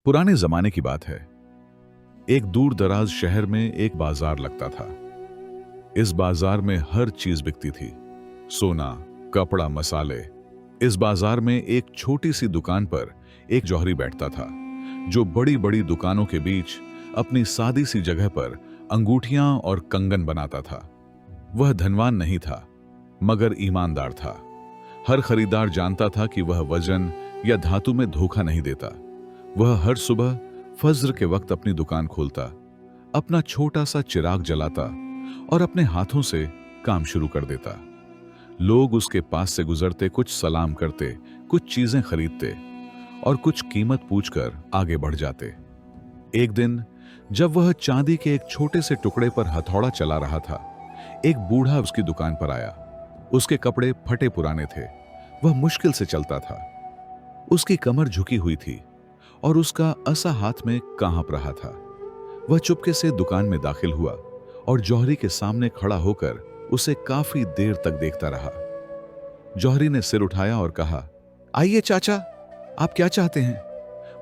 पुराने जमाने की बात है। एक दूर दराज शहर में एक बाजार लगता था। इस बाजार में हर चीज बिकती थी, सोना, कपड़ा, मसाले। इस बाजार में एक छोटी सी दुकान पर एक जौहरी बैठता था, जो बड़ी बड़ी दुकानों के बीच अपनी सादी सी जगह पर अंगूठियां और कंगन बनाता था। वह धनवान नहीं था, मगर ईमानदार था। हर खरीदार जानता था कि वह वजन या धातु में धोखा नहीं देता। वह हर सुबह फज्र के वक्त अपनी दुकान खोलता, अपना छोटा सा चिराग जलाता और अपने हाथों से काम शुरू कर देता। लोग उसके पास से गुजरते कुछ सलाम करते, कुछ चीजें खरीदते और कुछ कीमत पूछकर आगे बढ़ जाते। एक दिन जब वह चांदी के एक छोटे से टुकड़े पर हथौड़ा चला रहा था, एक बूढ़ा उसकी दुकान पर आया। उसके कपड़े फटे पुराने थे, वह मुश्किल से चलता था। उसकी कमर झुकी हुई थी और उसका असा हाथ में कांप रहा था। वह चुपके से दुकान में दाखिल हुआ और जौहरी के सामने खड़ा होकर उसे काफी देर तक देखता रहा। जौहरी ने सिर उठाया और कहा, आइए चाचा, आप क्या चाहते हैं?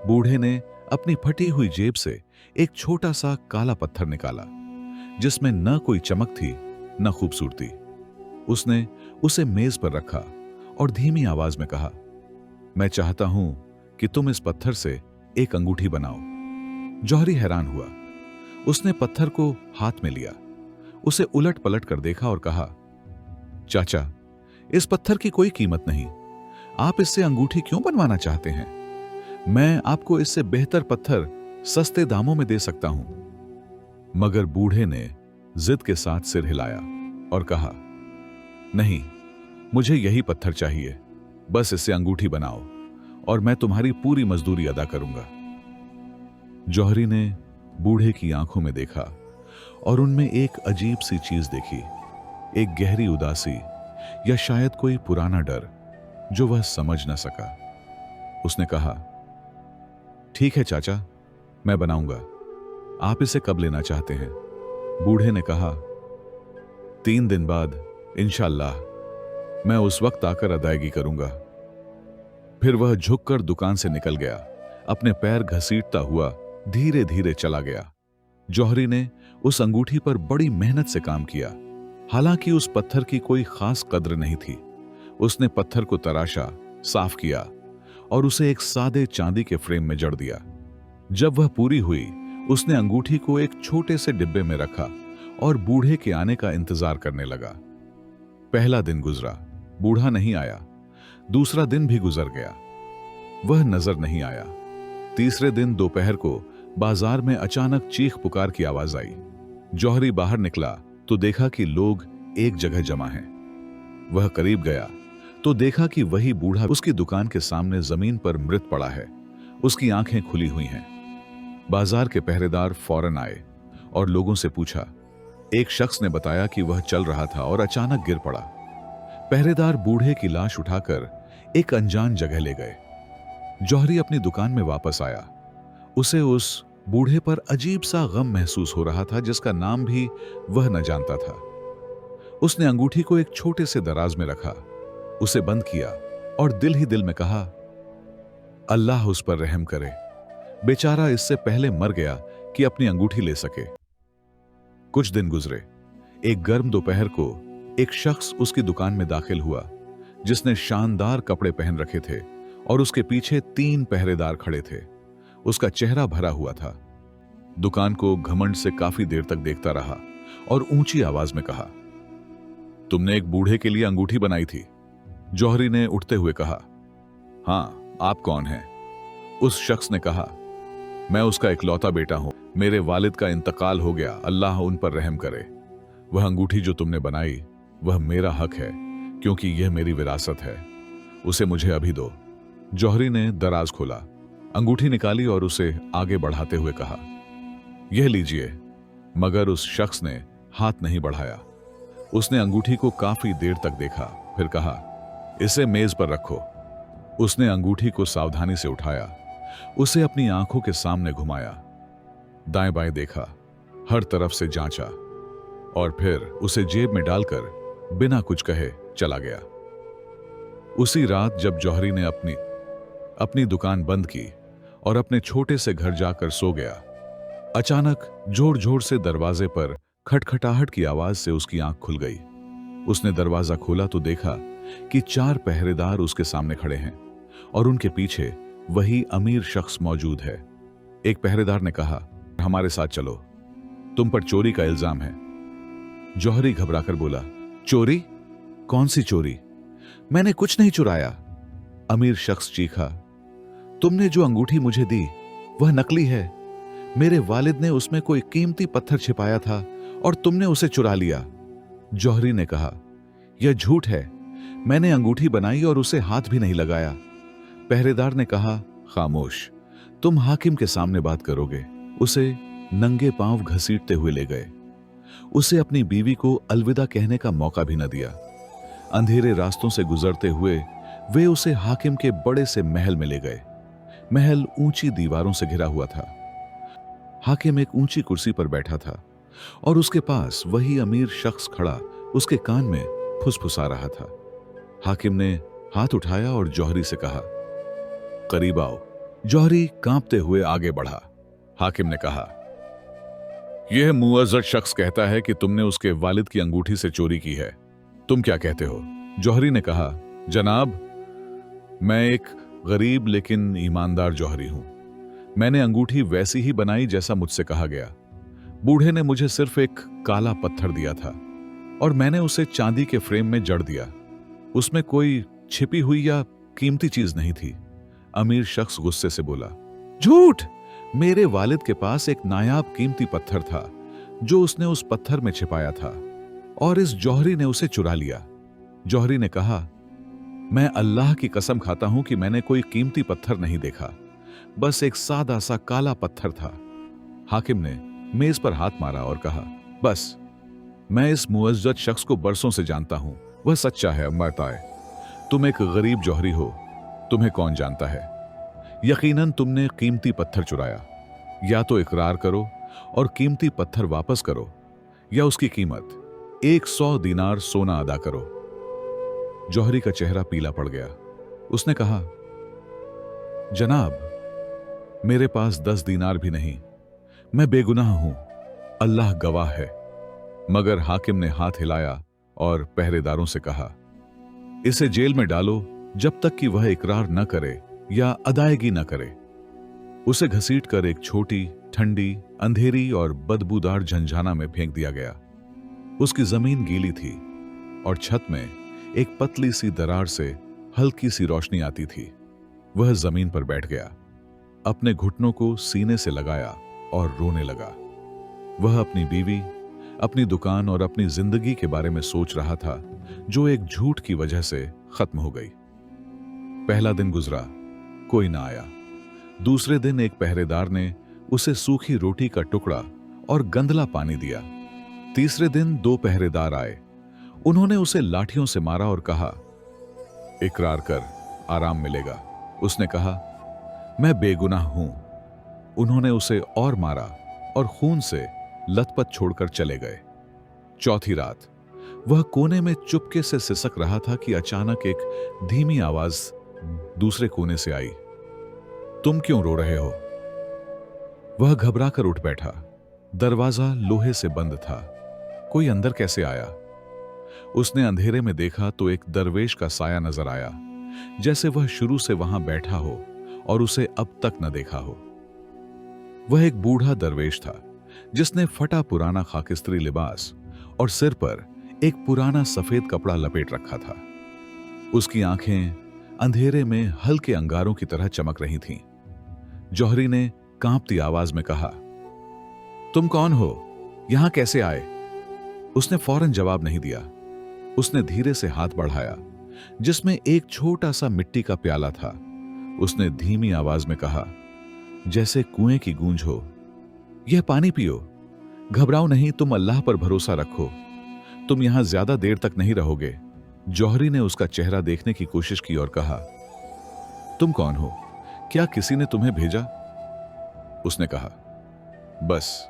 बूढ़े ने अपनी फटी हुई जेब से एक छोटा सा काला पत्थर निकाला, जिसमें न कोई चमक थी न खूबसूरती। उसने उसे मेज पर रखा और धीमी आवाज में कहा, मैं चाहता हूं कि तुम इस पत्थर से एक अंगूठी बनाओ। जौहरी हैरान हुआ। उसने पत्थर को हाथ में लिया, उसे उलट पलट कर देखा और कहा, चाचा, इस पत्थर की कोई कीमत नहीं। आप इससे अंगूठी क्यों बनवाना चाहते हैं? मैं आपको इससे बेहतर पत्थर सस्ते दामों में दे सकता हूं। मगर बूढ़े ने जिद के साथ सिर हिलाया और कहा, नहीं, मुझे यही पत्थर चाहिए। बस इससे अंगूठी बनाओ और मैं तुम्हारी पूरी मजदूरी अदा करूंगा। जौहरी ने बूढ़े की आंखों में देखा और उनमें एक अजीब सी चीज देखी, एक गहरी उदासी या शायद कोई पुराना डर जो वह समझ न सका। उसने कहा, ठीक है चाचा, मैं बनाऊंगा। आप इसे कब लेना चाहते हैं? बूढ़े ने कहा, 3 दिन बाद इंशाअल्लाह, मैं उस वक्त आकर अदायगी करूंगा। फिर वह झुककर दुकान से निकल गया, अपने पैर घसीटता हुआ धीरे धीरे चला गया। जौहरी ने उस अंगूठी पर बड़ी मेहनत से काम किया। हालांकि उस पत्थर की कोई खास कद्र नहीं थी। उसने पत्थर को तराशा, साफ किया और उसे एक सादे चांदी के फ्रेम में जड़ दिया। जब वह पूरी हुई, उसने अंगूठी को एक छोटे से डिब्बे में रखा और बूढ़े के आने का इंतजार करने लगा। पहला दिन गुजरा, बूढ़ा नहीं आया। दूसरा दिन भी गुजर गया, वह नजर नहीं आया। तीसरे दिन दोपहर को बाजार में अचानक चीख पुकार की आवाज आई। जौहरी बाहर निकला तो देखा कि लोग एक जगह जमा हैं। वह करीब गया तो देखा कि वही बूढ़ा उसकी दुकान के सामने जमीन पर मृत पड़ा है। उसकी आंखें खुली हुई हैं। बाजार के पहरेदार फौरन आए और लोगों से पूछा। एक शख्स ने बताया कि वह चल रहा था और अचानक गिर पड़ा। पहरेदार बूढ़े की लाश उठाकर एक अनजान जगह ले गए। जौहरी अपनी दुकान में वापस आया। उसे उस बूढ़े पर अजीब सा गम महसूस हो रहा था, जिसका नाम भी वह न जानता था। उसने अंगूठी को एक छोटे से दराज में रखा, उसे बंद किया और दिल ही दिल में कहा, अल्लाह उस पर रहम करे। बेचारा इससे पहले मर गया कि अपनी अंगूठी ले सके। कुछ दिन गुजरे। एक गर्म दोपहर को एक शख्स उसकी दुकान में दाखिल हुआ, जिसने शानदार कपड़े पहन रखे थे और उसके पीछे 3 पहरेदार खड़े थे। उसका चेहरा भरा हुआ था। दुकान को घमंड से काफी देर तक देखता रहा और ऊंची आवाज में कहा, तुमने एक बूढ़े के लिए अंगूठी बनाई थी? जौहरी ने उठते हुए कहा, हां, आप कौन हैं? उस शख्स ने कहा, मैं उसका इकलौता बेटा हूं। मेरे वालिद का इंतकाल हो गया, अल्लाह उन पर रहम करे। वह अंगूठी जो तुमने बनाई, वह मेरा हक है, क्योंकि यह मेरी विरासत है। उसे मुझे अभी दो। जौहरी ने दराज खोला, अंगूठी निकाली और उसे आगे बढ़ाते हुए कहा, यह लीजिए। मगर उस शख्स ने हाथ नहीं बढ़ाया। उसने अंगूठी को काफी देर तक देखा, फिर कहा, इसे मेज पर रखो। उसने अंगूठी को सावधानी से उठाया, उसे अपनी आंखों के सामने घुमाया, दाएं बाएं देखा, हर तरफ से जांचा और फिर उसे जेब में डालकर बिना कुछ कहे चला गया। उसी रात जब जौहरी ने अपनी दुकान बंद की और अपने छोटे से घर जाकर सो गया। अचानक जोर जोर से दरवाजे पर खटखटाहट की आवाज से उसकी आंख खुल गई। उसने दरवाजा खोला तो देखा कि 4 पहरेदार उसके सामने खड़े हैं और उनके पीछे वही अमीर शख्स मौजूद है। एक पहरेदार ने कहा, हमारे साथ चलो, तुम पर चोरी का इल्जाम है। जौहरी घबराकर बोला, चोरी? कौन सी चोरी? मैंने कुछ नहीं चुराया। अमीर शख्स चीखा, तुमने जो अंगूठी मुझे दी वह नकली है। मेरे वालिद ने उसमें कोई कीमती पत्थर छिपाया था और तुमने उसे चुरा लिया। जौहरी ने कहा, यह झूठ है, मैंने अंगूठी बनाई और उसे हाथ भी नहीं लगाया। पहरेदार ने कहा, खामोश, तुम हाकिम के सामने बात करोगे। उसे नंगे पांव घसीटते हुए ले गए। उसे अपनी बीवी को अलविदा कहने का मौका भी न दिया। अंधेरे रास्तों से गुजरते हुए वे उसे हाकिम के बड़े से महल में ले गए। महल ऊंची दीवारों से घिरा हुआ था। हाकिम एक ऊंची कुर्सी पर बैठा था और उसके पास वही अमीर शख्स खड़ा उसके कान में फुसफुसा रहा था। हाकिम ने हाथ उठाया और जौहरी से कहा, करीब आओ। जौहरी कांपते हुए आगे बढ़ा। हाकिम ने कहा, यह मुअज़्ज़ज़ शख्स कहता है कि तुमने उसके वालिद की अंगूठी से चोरी की है, तुम क्या कहते हो? जौहरी ने कहा, जनाब, मैं एक गरीब लेकिन ईमानदार जौहरी हूं। मैंने अंगूठी वैसी ही बनाई जैसा मुझसे कहा गया। बूढ़े ने मुझे सिर्फ एक काला पत्थर दिया था और मैंने उसे चांदी के फ्रेम में जड़ दिया। उसमें कोई छिपी हुई या कीमती चीज नहीं थी। अमीर शख्स गुस्से से बोला, झूठ! मेरे वालिद के पास एक नायाब कीमती पत्थर था जो उसने उस पत्थर में छिपाया था और इस जौहरी ने उसे चुरा लिया। जौहरी ने कहा, मैं अल्लाह की कसम खाता हूं कि मैंने कोई कीमती पत्थर नहीं देखा, बस एक सादा सा काला पत्थर था। हाकिम ने मेज पर हाथ मारा और कहा, बस, मैं इस मुअज़्ज़ज़ शख्स को बरसों से जानता हूं, वह सच्चा है। अम्मा, तुम एक गरीब जौहरी हो, तुम्हें कौन जानता है? यकीनन तुमने कीमती पत्थर चुराया। या तो इकरार करो और कीमती पत्थर वापस करो, या उसकी कीमत 100 दीनार सोना अदा करो। जौहरी का चेहरा पीला पड़ गया। उसने कहा, जनाब, मेरे पास 10 दीनार भी नहीं, मैं बेगुनाह हूं, अल्लाह गवाह है। मगर हाकिम ने हाथ हिलाया और पहरेदारों से कहा, इसे जेल में डालो जब तक कि वह इकरार न करे या अदायगी न करे। उसे घसीटकर एक छोटी, ठंडी, अंधेरी और बदबूदार झंझाना में फेंक दिया गया। उसकी जमीन गीली थी और छत में एक पतली सी दरार से हल्की सी रोशनी आती थी। वह जमीन पर बैठ गया, अपने घुटनों को सीने से लगाया और रोने लगा। वह अपनी बीवी, अपनी दुकान और अपनी जिंदगी के बारे में सोच रहा था, जो एक झूठ की वजह से खत्म हो गई। पहला दिन गुजरा, कोई ना आया। दूसरे दिन एक पहरेदार ने उसे सूखी रोटी का टुकड़ा और गंदला पानी दिया। तीसरे दिन 2 पहरेदार आए। उन्होंने उसे लाठियों से मारा और कहा, इकरार कर, आराम मिलेगा। उसने कहा, मैं बेगुनाह हूं। उन्होंने उसे और मारा और खून से लथपथ छोड़कर चले गए। चौथी रात वह कोने में चुपके से सिसक रहा था कि अचानक एक धीमी आवाज दूसरे कोने से आई, तुम क्यों रो रहे हो? वह घबराकर उठ बैठा। दरवाजा लोहे से बंद था। कोई अंदर कैसे आया? उसने अंधेरे में देखा तो एक दरवेश का साया नजर आया, जैसे वह शुरू से वहां बैठा हो और उसे अब तक न देखा हो। वह एक बूढ़ा दरवेश था जिसने फटा पुराना खाकिस्त्री लिबास और सिर पर एक पुराना सफेद कपड़ा लपेट रखा था। उसकी आंखें अंधेरे में हल्के अंगारों की तरह चमक रही थीं। जौहरी ने कांपती आवाज में कहा, तुम कौन हो? यहां कैसे आए? उसने फौरन जवाब नहीं दिया। उसने धीरे से हाथ बढ़ाया जिसमें एक छोटा सा मिट्टी का प्याला था। उसने धीमी आवाज में कहा, जैसे कुएं की गूंज हो, यह पानी पियो। घबराओ नहीं, तुम अल्लाह पर भरोसा रखो। तुम यहां ज्यादा देर तक नहीं रहोगे। जौहरी ने उसका चेहरा देखने की कोशिश की और कहा, तुम कौन हो? क्या किसी ने तुम्हें भेजा? उसने कहा, बस,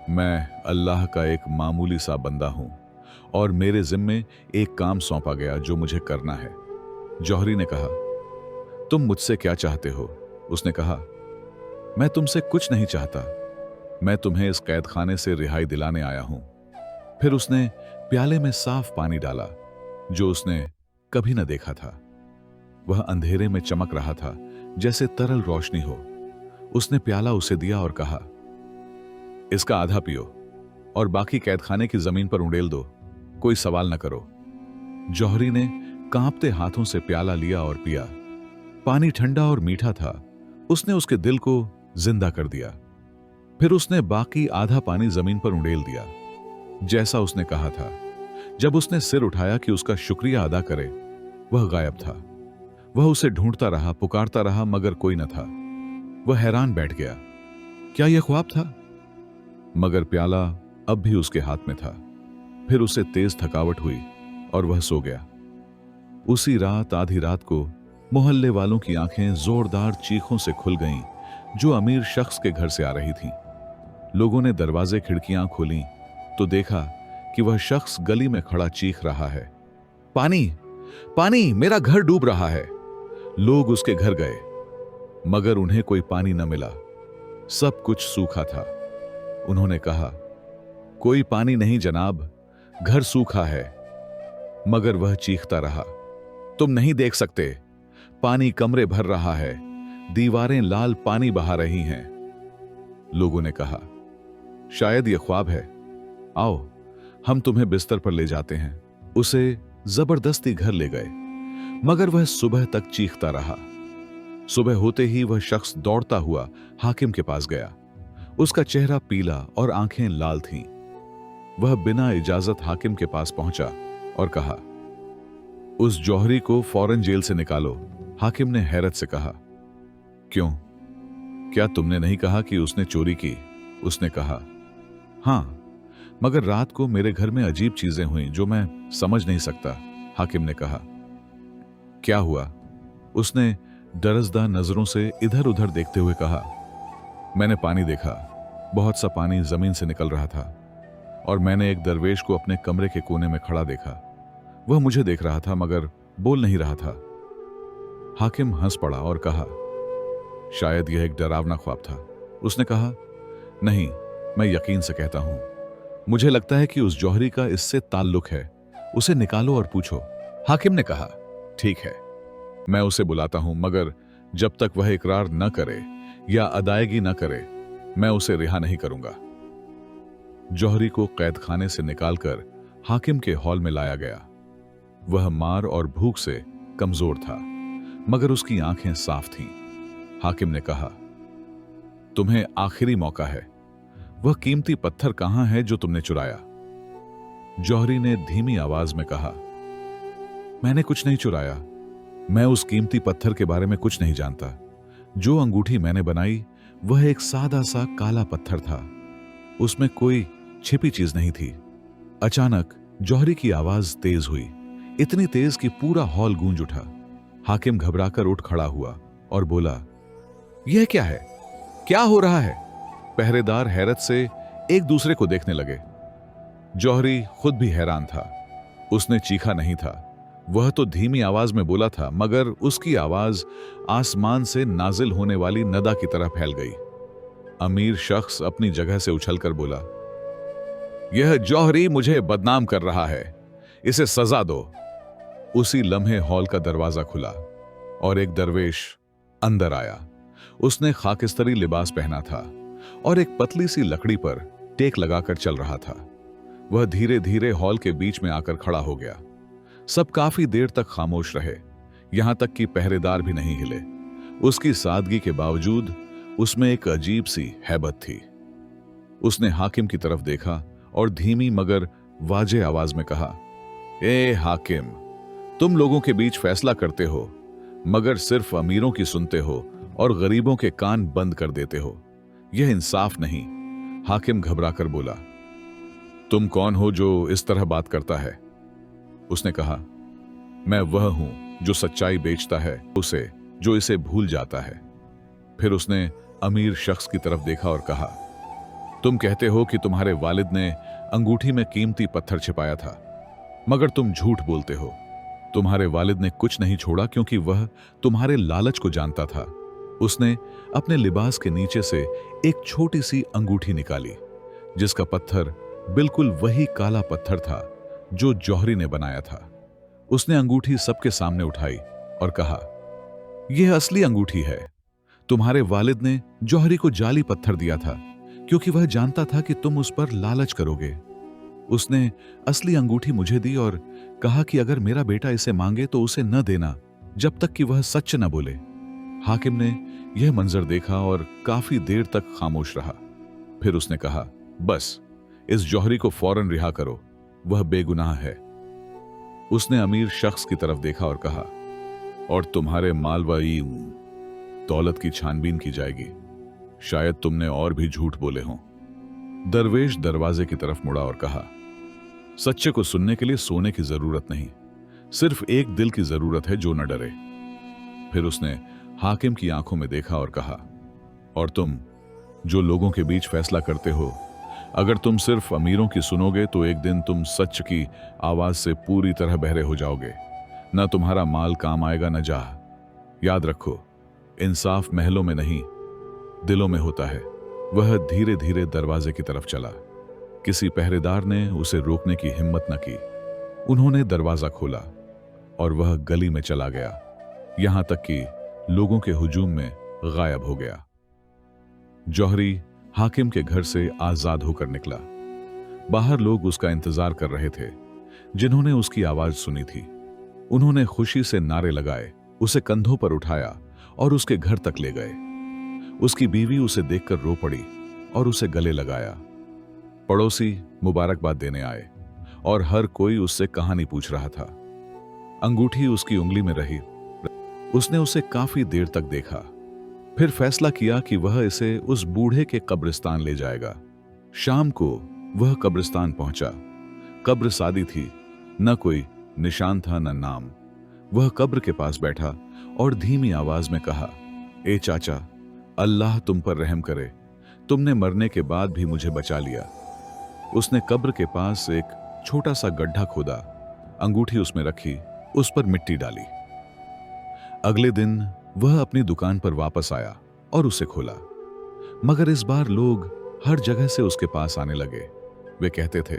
मैं अल्लाह का एक मामूली सा बंदा हूं और मेरे जिम्मे एक काम सौंपा गया जो मुझे करना है। जौहरी ने कहा, तुम मुझसे क्या चाहते हो? उसने कहा, मैं तुमसे कुछ नहीं चाहता, मैं तुम्हें इस कैद खाने से रिहाई दिलाने आया हूं। फिर उसने प्याले में साफ पानी डाला जो उसने कभी न देखा था। वह अंधेरे में चमक रहा था जैसे तरल रोशनी हो। उसने प्याला उसे दिया और कहा, इसका आधा पियो और बाकी कैदखाने की जमीन पर उंडेल दो, कोई सवाल न करो। जौहरी ने कांपते हाथों से प्याला लिया और पिया। पानी ठंडा और मीठा था। उसने उसके दिल को जिंदा कर दिया। फिर उसने बाकी आधा पानी जमीन पर उंडेल दिया, जैसा उसने कहा था। जब उसने सिर उठाया कि उसका शुक्रिया अदा करे, वह गायब था। वह उसे ढूंढता रहा, पुकारता रहा, मगर कोई न था। वह हैरान बैठ गया। क्या यह ख्वाब था? मगर प्याला अब भी उसके हाथ में था। फिर उसे तेज थकावट हुई और वह सो गया। उसी रात आधी रात को मोहल्ले वालों की आंखें जोरदार चीखों से खुल गईं, जो अमीर शख्स के घर से आ रही थीं। लोगों ने दरवाजे खिड़कियां खोलीं तो देखा कि वह शख्स गली में खड़ा चीख रहा है, पानी, पानी, मेरा घर डूब रहा है। लोग उसके घर गए, मगर उन्हें कोई पानी न मिला। सब कुछ सूखा था। उन्होंने कहा, कोई पानी नहीं जनाब, घर सूखा है। मगर वह चीखता रहा, तुम नहीं देख सकते, पानी कमरे भर रहा है, दीवारें लाल पानी बहा रही हैं। लोगों ने कहा, शायद यह ख्वाब है, आओ हम तुम्हें बिस्तर पर ले जाते हैं। उसे जबरदस्ती घर ले गए, मगर वह सुबह तक चीखता रहा। सुबह होते ही वह शख्स दौड़ता हुआ हाकिम के पास गया। उसका चेहरा पीला और आंखें लाल थीं। वह बिना इजाजत हाकिम के पास पहुंचा और कहा, उस जौहरी को फौरन जेल से निकालो। हाकिम ने हैरत से कहा, क्यों, क्या तुमने नहीं कहा कि उसने चोरी की? उसने कहा, हां, मगर रात को मेरे घर में अजीब चीजें हुईं जो मैं समझ नहीं सकता। हाकिम ने कहा, क्या हुआ? उसने डरसदा नजरों से इधर उधर देखते हुए कहा, मैंने पानी देखा, बहुत सा पानी जमीन से निकल रहा था, और मैंने एक दरवेश को अपने कमरे के कोने में खड़ा देखा। वह मुझे देख रहा था मगर बोल नहीं रहा था। हाकिम हंस पड़ा और कहा, शायद यह एक डरावना ख्वाब था। उसने कहा, नहीं, मैं यकीन से कहता हूं, मुझे लगता है कि उस जौहरी का इससे ताल्लुक है। उसे निकालो और पूछो। हाकिम ने कहा, ठीक है, मैं उसे बुलाता हूं, मगर जब तक वह इकरार न करे या अदायगी न करे, मैं उसे रिहा नहीं करूंगा। जौहरी को कैदखाने से निकालकर हाकिम के हॉल में लाया गया। वह मार और भूख से कमजोर था, मगर उसकी आंखें साफ थीं। हाकिम ने कहा, तुम्हें आखिरी मौका है। वह कीमती पत्थर कहां है जो तुमने चुराया? जौहरी ने धीमी आवाज में कहा, मैंने कुछ नहीं चुराया। मैं उस कीमती पत्थर के बारे में कुछ नहीं जानता। जो अंगूठी मैंने बनाई वह एक सादा सा काला पत्थर था। उसमें कोई छिपी चीज नहीं थी। अचानक जौहरी की आवाज तेज हुई, इतनी तेज कि पूरा हॉल गूंज उठा। हाकिम घबराकर उठ खड़ा हुआ और बोला, यह क्या है? क्या हो रहा है? पहरेदार हैरत से एक दूसरे को देखने लगे। जौहरी खुद भी हैरान था। उसने चीखा नहीं था, वह तो धीमी आवाज में बोला था, मगर उसकी आवाज आसमान से नाजिल होने वाली नदा की तरह फैल गई। अमीर शख्स अपनी जगह से उछलकर बोला, यह जौहरी मुझे बदनाम कर रहा है, इसे सजा दो। उसी लम्हे हॉल का दरवाजा खुला और एक दरवेश अंदर आया। उसने खाकिस्तरी लिबास पहना था और एक पतली सी लकड़ी पर टेक लगाकर चल रहा था। वह धीरे धीरे हॉल के बीच में आकर खड़ा हो गया। सब काफी देर तक खामोश रहे, यहां तक कि पहरेदार भी नहीं हिले। उसकी सादगी के बावजूद उसमें एक अजीब सी हैबत थी। उसने हाकिम की तरफ देखा और धीमी मगर वाजे आवाज में कहा, ए हाकिम, तुम लोगों के बीच फैसला करते हो, मगर सिर्फ अमीरों की सुनते हो और गरीबों के कान बंद कर देते हो। यह इंसाफ नहीं। हाकिम घबराकर बोला, तुम कौन हो जो इस तरह बात करता है? उसने कहा, मैं वह हूं जो सच्चाई बेचता है उसे, जो इसे भूल जाता है। फिर उसने अमीर शख्स की तरफ देखा और कहा, तुम कहते हो कि तुम्हारे वालिद ने अंगूठी में कीमती पत्थर छिपाया था, मगर तुम झूठ बोलते हो। तुम्हारे वालिद ने कुछ नहीं छोड़ा क्योंकि वह तुम्हारे लालच को जानता था। उसने अपने लिबास के नीचे से एक छोटी सी अंगूठी निकाली, जिसका पत्थर बिल्कुल वही काला पत्थर था जो जौहरी ने बनाया था। उसने अंगूठी सबके सामने उठाई और कहा, यह असली अंगूठी है। तुम्हारे वालिद ने जौहरी को जाली पत्थर दिया था क्योंकि वह जानता था कि तुम उस पर लालच करोगे। उसने असली अंगूठी मुझे दी और कहा कि अगर मेरा बेटा इसे मांगे तो उसे न देना जब तक कि वह सच न बोले। हाकिम ने यह मंजर देखा और काफी देर तक खामोश रहा। फिर उसने कहा, बस इस जौहरी को फौरन रिहा करो, वह बेगुनाह है। उसने अमीर शख्स की तरफ देखा और कहा, और तुम्हारे माल व दौलत की छानबीन की जाएगी। शायद तुमने और भी झूठ बोले हों। दरवेश दरवाजे की तरफ मुड़ा और कहा, सच्चे को सुनने के लिए सोने की जरूरत नहीं, सिर्फ एक दिल की जरूरत है जो न डरे। फिर उसने हाकिम की आंखों में देखा और कहा, और तुम जो लोगों के बीच फैसला करते हो, अगर तुम सिर्फ अमीरों की सुनोगे तो एक दिन तुम सच की आवाज से पूरी तरह बहरे हो जाओगे। न तुम्हारा माल काम आएगा न जाह। याद रखो, इंसाफ महलों में नहीं दिलों में होता है। वह धीरे धीरे दरवाजे की तरफ चला। किसी पहरेदार ने उसे रोकने की हिम्मत न की। उन्होंने दरवाजा खोला और वह गली में चला गया, यहां तक कि लोगों के हुजूम में गायब हो गया। जौहरी हाकिम के घर से आजाद होकर निकला। बाहर लोग उसका इंतजार कर रहे थे, जिन्होंने उसकी आवाज सुनी थी। उन्होंने खुशी से नारे लगाए, उसे कंधों पर उठाया और उसके घर तक ले गए। उसकी बीवी उसे देखकर रो पड़ी और उसे गले लगाया। पड़ोसी मुबारकबाद देने आए और हर कोई उससे कहानी पूछ रहा था। अंगूठी उसकी उंगली में रही। उसने उसे काफी देर तक देखा, फिर फैसला किया कि वह इसे उस बूढ़े के कब्रिस्तान ले जाएगा। शाम को वह कब्रिस्तान पहुंचा। कब्र सादी थी, न कोई निशान था न नाम। वह कब्र के पास बैठा और धीमी आवाज में कहा, ए चाचा, अल्लाह तुम पर रहम करे, तुमने मरने के बाद भी मुझे बचा लिया। उसने कब्र के पास एक छोटा सा गड्ढा खोदा, अंगूठी उसमें रखी, उस पर मिट्टी डाली। अगले दिन वह अपनी दुकान पर वापस आया और उसे खोला, मगर इस बार लोग हर जगह से उसके पास आने लगे। वे कहते थे,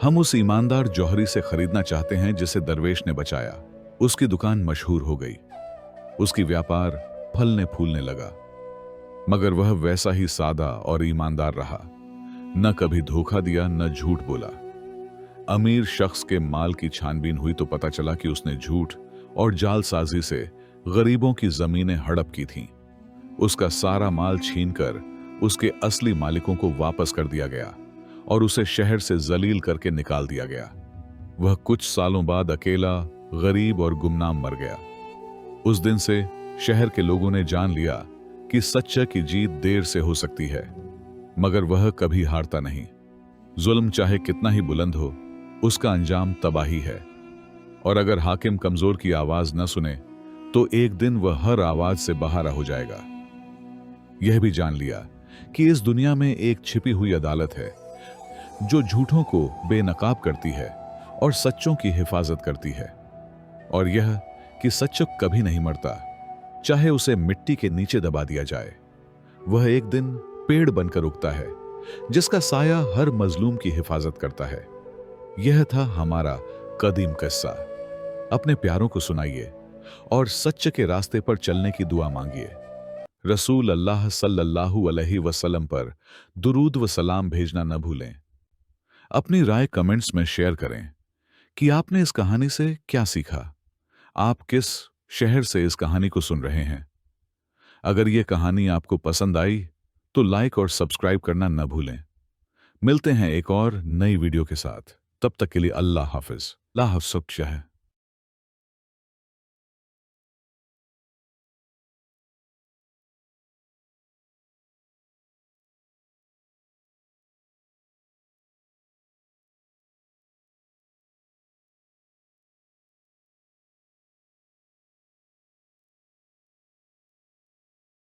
हम उस ईमानदार जौहरी से खरीदना चाहते हैं जिसे दरवेश ने बचाया। उसकी दुकान मशहूर हो गई, उसकी व्यापार फलने फूलने लगा, मगर वह वैसा ही सादा और ईमानदार रहा। न कभी धोखा दिया, न झूठ बोला। अमीर शख्स के माल की छानबीन हुई तो पता चला कि उसने झूठ और जालसाजी से गरीबों की जमीनें हड़प की थीं। उसका सारा माल छीनकर उसके असली मालिकों को वापस कर दिया गया और उसे शहर से जलील करके निकाल दिया गया। वह कुछ सालों बाद अकेला, गरीब और गुमनाम मर गया। उस दिन से शहर के लोगों ने जान लिया कि सच्चे की जीत देर से हो सकती है, मगर वह कभी हारता नहीं। जुल्म चाहे कितना ही बुलंद हो, उसका अंजाम तबाही है। और अगर हाकिम कमजोर की आवाज न सुने तो एक दिन वह हर आवाज से बहारा हो जाएगा। यह भी जान लिया कि इस दुनिया में एक छिपी हुई अदालत है जो झूठों को बेनकाब करती है और सच्चों की हिफाजत करती है। और यह कि सच्चा कभी नहीं मरता, चाहे उसे मिट्टी के नीचे दबा दिया जाए। वह एक दिन पेड़ बनकर उगता है जिसका साया हर मजलूम की हिफाजत करता है। यह था हमारा कदीम किस्सा। अपने प्यारों को सुनाइए और सच्चे के रास्ते पर चलने की दुआ मांगिए। रसूल अल्लाह सल्लल्लाहु अलैहि वसल्लम पर दुरूद व सलाम भेजना न भूलें। अपनी राय कमेंट्स में शेयर करें कि आपने इस कहानी से क्या सीखा। आप किस शहर से इस कहानी को सुन रहे हैं। अगर यह कहानी आपको पसंद आई तो लाइक और सब्सक्राइब करना न भूलें। मिलते हैं एक और नई वीडियो के साथ। तब तक के लिए अल्लाह हाफिज। ला हफ्स है।